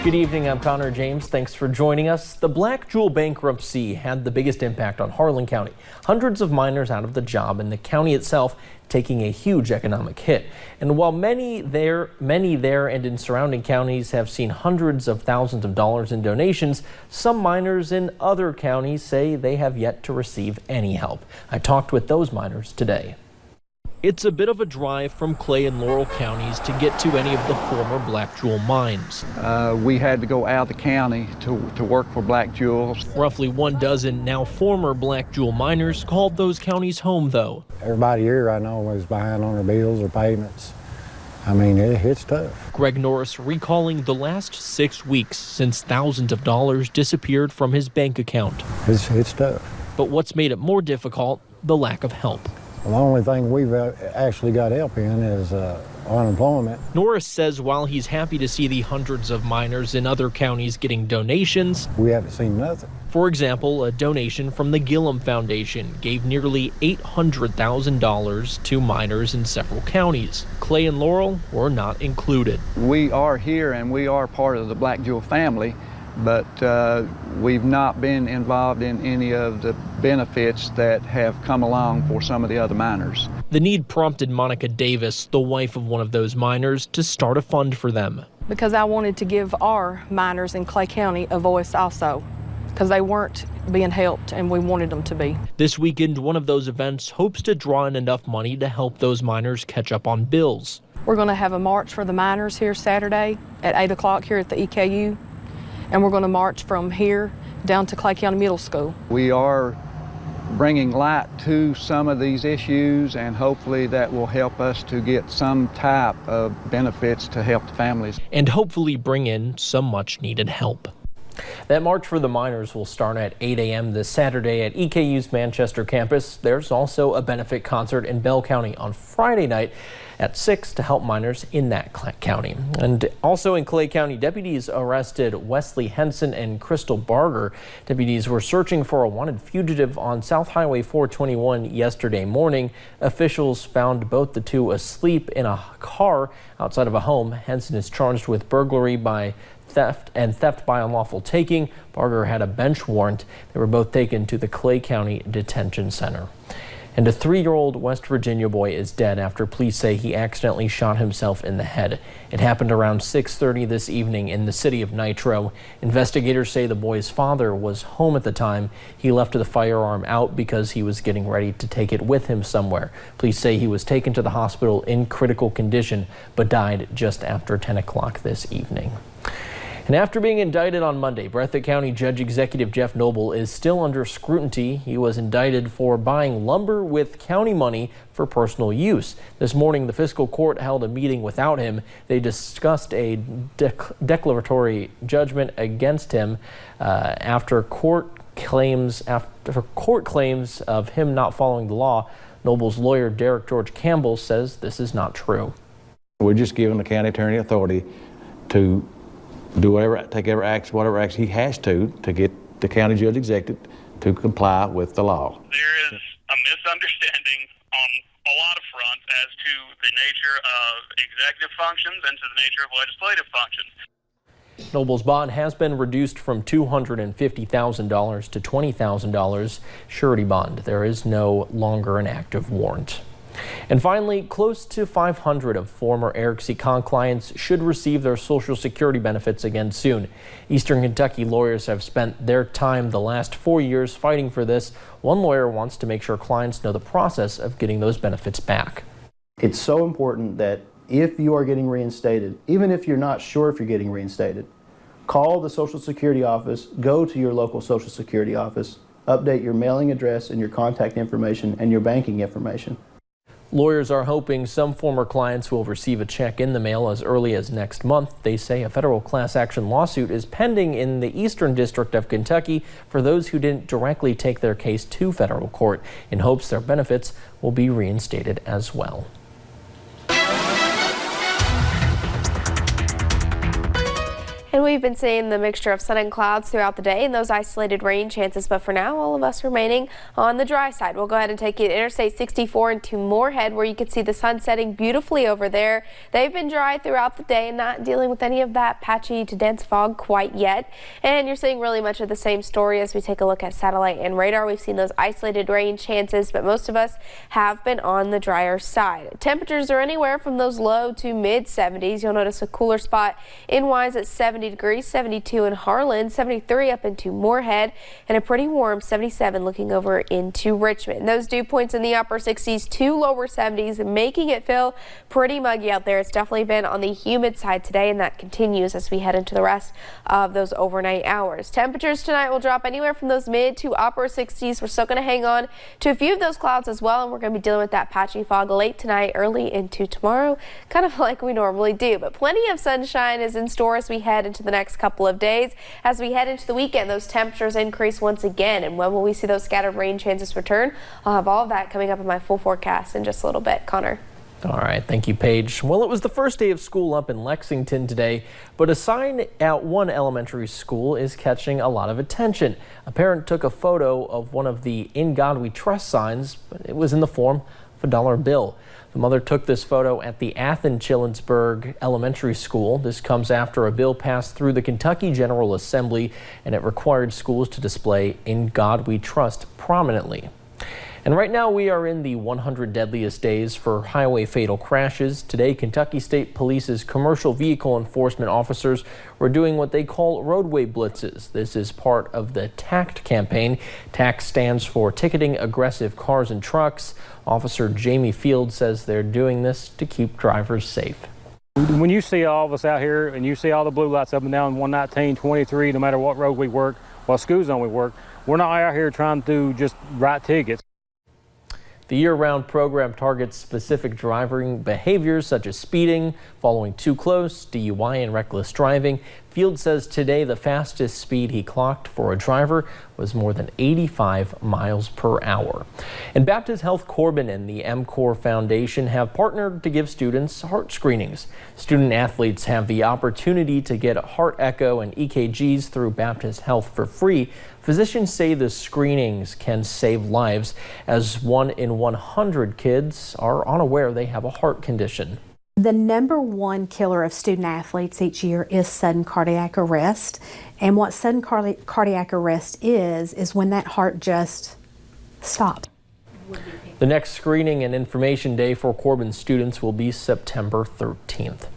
Good evening, I'm Connor James. Thanks for joining us. The Black Jewel bankruptcy had the biggest impact on Harlan County. Hundreds of miners out of the job and the county itself taking a huge economic hit. And while many there and in surrounding counties have seen hundreds of thousands of dollars in donations, some miners in other counties say they have yet to receive any help. I talked with those miners today. It's a bit of a drive from Clay and Laurel counties to get to any of the former Black Jewel mines. We had to go out of the county to work for Black Jewels. Roughly 12 now former Black Jewel miners called those counties home, though. Everybody here I know is behind on their bills or payments. I mean, it's tough. Greg Norris recalling the last 6 weeks since thousands of dollars disappeared from his bank account. It's tough. But what's made it more difficult, the lack of help. The only thing we've actually got help in is unemployment. Norris says while he's happy to see the hundreds of miners in other counties getting donations, we haven't seen nothing. For example, a donation from the Gillum Foundation gave nearly $800,000 to miners in several counties. Clay and Laurel were not included. We are here and we are part of the Black Jewel family, but we've not been involved in any of the benefits that have come along for some of the other miners. The need prompted Monica Davis, the wife of one of those miners, to start a fund for them. Because I wanted to give our miners in Clay County a voice also, because they weren't being helped and we wanted them to be. This weekend, one of those events hopes to draw in enough money to help those miners catch up on bills. We're going to have a march for the miners here Saturday at 8 o'clock here at the EKU. And we're going to march from here down to Clay County Middle School. We are bringing light to some of these issues, and hopefully that will help us to get some type of benefits to help the families. And hopefully bring in some much needed help. That march for the miners will start at 8 a.m. this Saturday at EKU's Manchester campus. There's also a benefit concert in Bell County on Friday night at 6 to help miners in that county. And also in Clay County, deputies arrested Wesley Henson and Crystal Barger. Deputies were searching for a wanted fugitive on South Highway 421 yesterday morning. Officials found both the two asleep in a car outside of a home. Henson is charged with burglary by theft and theft by unlawful taking. Barger had a bench warrant. They were both taken to the Clay County Detention Center. And a 3-year-old West Virginia boy is dead after police say he accidentally shot himself in the head. It happened around 6:30 this evening in the city of Nitro. Investigators say the boy's father was home at the time. He left the firearm out because he was getting ready to take it with him somewhere. Police say he was taken to the hospital in critical condition but died just after 10 o'clock this evening. And after being indicted on Monday, Breathitt County Judge Executive Jeff Noble is still under scrutiny. He was indicted for buying lumber with county money for personal use. This morning, the fiscal court held a meeting without him. They discussed a declaratory judgment against him after court claims of him not following the law. Noble's lawyer, Derek George Campbell, says this is not true. We're just giving the county attorney authority to do whatever action he has to get the county judge executive to comply with the law. There is a misunderstanding on a lot of fronts as to the nature of executive functions and to the nature of legislative functions. Noble's bond has been reduced from $250,000 to $20,000 surety bond. There is no longer an active warrant. And finally, close to 500 of former Eric C. Kahn clients should receive their Social Security benefits again soon. Eastern Kentucky lawyers have spent their time the last 4 years fighting for this. One lawyer wants to make sure clients know the process of getting those benefits back. It's so important that if you are getting reinstated, even if you're not sure if you're getting reinstated, call the Social Security office, go to your local Social Security office, update your mailing address and your contact information and your banking information. Lawyers are hoping some former clients will receive a check in the mail as early as next month. They say a federal class action lawsuit is pending in the Eastern District of Kentucky for those who didn't directly take their case to federal court, in hopes their benefits will be reinstated as well. And we've been seeing the mixture of sun and clouds throughout the day and those isolated rain chances, but for now, all of us remaining on the dry side. We'll go ahead and take you to Interstate 64 into Moorhead, where you can see the sun setting beautifully over there. They've been dry throughout the day and not dealing with any of that patchy to dense fog quite yet. And you're seeing really much of the same story as we take a look at satellite and radar. We've seen those isolated rain chances, but most of us have been on the drier side. Temperatures are anywhere from those low to mid 70s. You'll notice a cooler spot in Wise at 70 degrees, 72 in Harlan, 73 up into Moorhead, and a pretty warm 77 looking over into Richmond. Those dew points in the upper 60s to lower 70s, making it feel pretty muggy out there. It's definitely been on the humid side today, and that continues as we head into the rest of those overnight hours. Temperatures tonight will drop anywhere from those mid to upper 60s. We're still going to hang on to a few of those clouds as well, and we're going to be dealing with that patchy fog late tonight, early into tomorrow, kind of like we normally do. But plenty of sunshine is in store as we head into the next couple of days. As we head into the weekend, those temperatures increase once again. And when will we see those scattered rain chances return? I'll have all of that coming up in my full forecast in just a little bit. Connor. All right, thank you, Paige. Well, it was the first day of school up in Lexington today, but a sign at one elementary school is catching a lot of attention. A parent took a photo of one of the "In God We Trust" signs, but it was in the form of a dollar bill. The mother took this photo at the Athens-Chillensburg Elementary School. This comes after a bill passed through the Kentucky General Assembly, and it required schools to display "In God We Trust" prominently. And right now we are in the 100 deadliest days for highway fatal crashes. Today, Kentucky State Police's commercial vehicle enforcement officers were doing what they call roadway blitzes. This is part of the TACT campaign. TACT stands for Ticketing Aggressive Cars and Trucks. Officer Jamie Field says they're doing this to keep drivers safe. When you see all of us out here and you see all the blue lights up and down 119, 23, no matter what road we work, what school zone we work, we're not out here trying to just write tickets. The year-round program targets specific driving behaviors such as speeding, following too close, DUI, and reckless driving. Field says today the fastest speed he clocked for a driver was more than 85 miles per hour. And Baptist Health Corbin and the MCOR Foundation have partnered to give students heart screenings. Student athletes have the opportunity to get heart echo and EKGs through Baptist Health for free. Physicians say the screenings can save lives, as 1 in 100 kids are unaware they have a heart condition. The #1 killer of student athletes each year is sudden cardiac arrest. And what sudden cardiac arrest is when that heart just stops. The next screening and information day for Corbin students will be September 13th.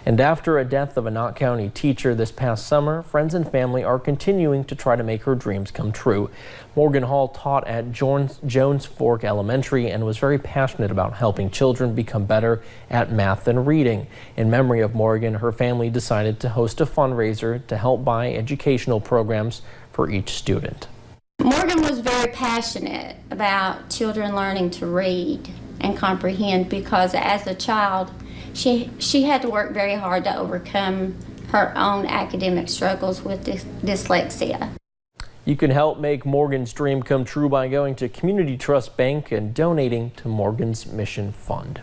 And after a death of a Knott County teacher this past summer, friends and family are continuing to try to make her dreams come true. Morgan Hall taught at Jones Fork Elementary and was very passionate about helping children become better at math and reading. In memory of Morgan, her family decided to host a fundraiser to help buy educational programs for each student. Morgan was very passionate about children learning to read and comprehend because as a child, she had to work very hard to overcome her own academic struggles with dyslexia. You can help make Morgan's dream come true by going to Community Trust Bank and donating to Morgan's Mission Fund.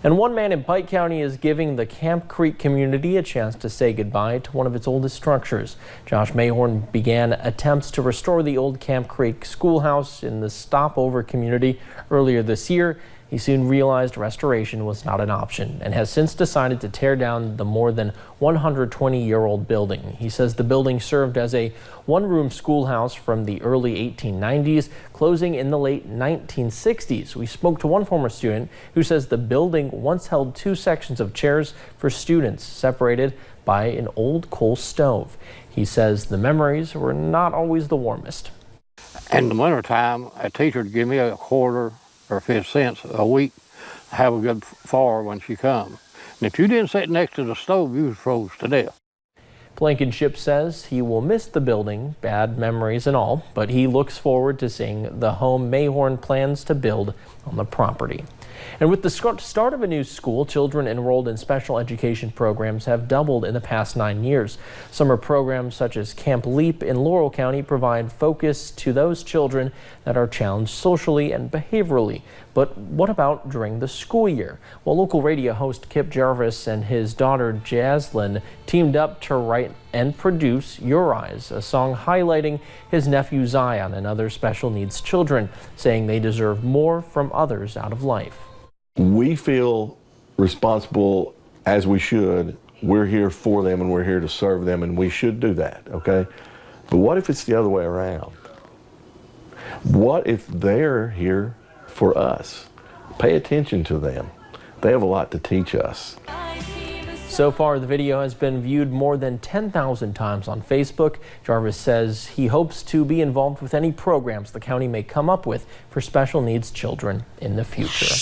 And one man in Pike County is giving the Camp Creek community a chance to say goodbye to one of its oldest structures. Josh Mayhorn began attempts to restore the old Camp Creek Schoolhouse in the Stopover community earlier this year. He soon realized restoration was not an option and has since decided to tear down the more than 120-year-old building. He says the building served as a one-room schoolhouse from the early 1890s, closing in the late 1960s. We spoke to one former student who says the building once held 2 sections of chairs for students separated by an old coal stove. He says the memories were not always the warmest. In the wintertime, a teacher would give me a quarter or 50 cents a week to have a good fire when she come. And if you didn't sit next to the stove, you was froze to death. Blankenship says he will miss the building, bad memories and all, but he looks forward to seeing the home Mayhorn plans to build on the property. And with the start of a new school, children enrolled in special education programs have doubled in the past 9 years. Summer programs such as Camp Leap in Laurel County provide focus to those children that are challenged socially and behaviorally. But what about during the school year? Well, local radio host Kip Jarvis and his daughter Jaslyn teamed up to write and produce Your Eyes, a song highlighting his nephew Zion and other special needs children, saying they deserve more from others out of life. We feel responsible, as we should. We're here for them and we're here to serve them, and we should do that, okay? But what if it's the other way around? What if they're here for us? Pay attention to them. They have a lot to teach us. So far, the video has been viewed more than 10,000 times on Facebook. Jarvis says he hopes to be involved with any programs the county may come up with for special needs children in the future.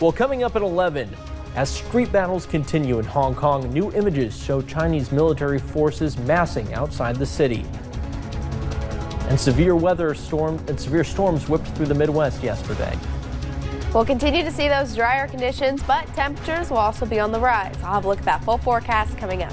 Well, coming up at 11, as street battles continue in Hong Kong, new images show Chinese military forces massing outside the city. And severe storms whipped through the Midwest yesterday. We'll continue to see those drier conditions, but temperatures will also be on the rise. I'll have a look at that full forecast coming up.